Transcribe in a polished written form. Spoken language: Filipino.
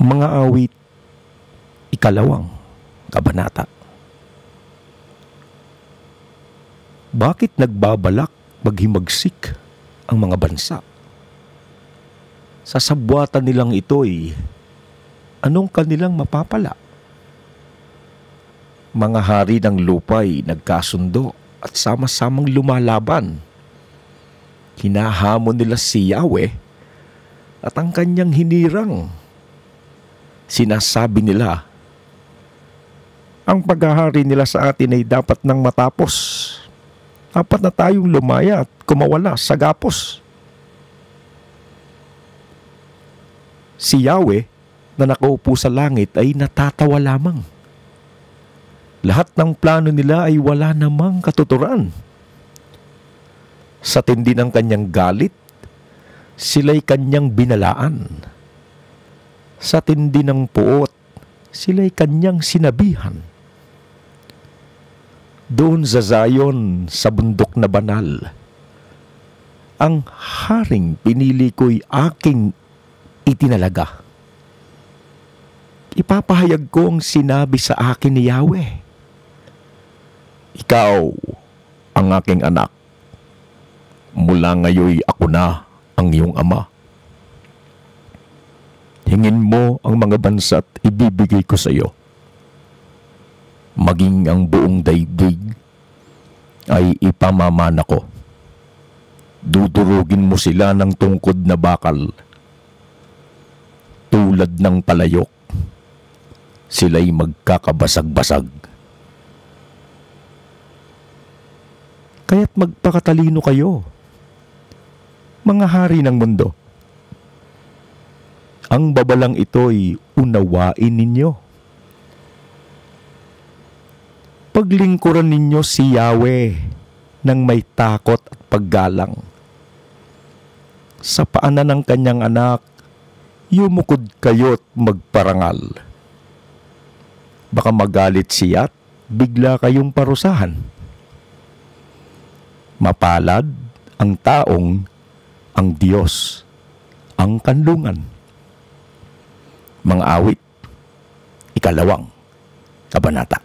Mga awit, ikalawang kabanata. Bakit nagbabalak maghimagsik ang mga bansa? Sa sabwatan nilang ito'y anong kanilang mapapala? Mga hari ng lupa'y nagkasundo at sama-samang lumalaban. Hinahamon nila si Yahweh at ang kanyang hinirang. Sinasabi nila, ang paghahari nila sa atin ay dapat nang matapos. Dapat na tayong lumaya at kumawala sa gapos. Si Yahweh na nakaupo sa langit ay natatawa lamang. Lahat ng plano nila ay wala namang katuturan. Sa tindi ng kanyang galit, sila'y kanyang binalaan. Sa tindi ng puot, sila'y kanyang sinabihan. Doon sa Zion, sa bundok na banal, ang haring pinili ko'y aking itinalaga. Ipapahayag ko ang sinabi sa akin ni Yahweh. Ikaw ang aking anak. Mula ngayoy ako na ang iyong ama. Hingin mo ang mga bansa at ibibigay ko sa iyo. Maging ang buong daigdig ay ipamamana ko. Dudurugin mo sila ng tungkod na bakal. Tulad ng palayok, sila'y magkakabasag-basag. Kaya't magpakatalino kayo, mga hari ng mundo. Ang babalang ito'y unawain ninyo. Paglingkuran ninyo si Yahweh ng may takot at paggalang. Sa paanan ng kanyang anak, yumukod kayo't magparangal. Baka magalit siya at bigla kayong parusahan. Mapalad ang taong ang Diyos ang kanlungan. Mga awit, ikalawang kabanata.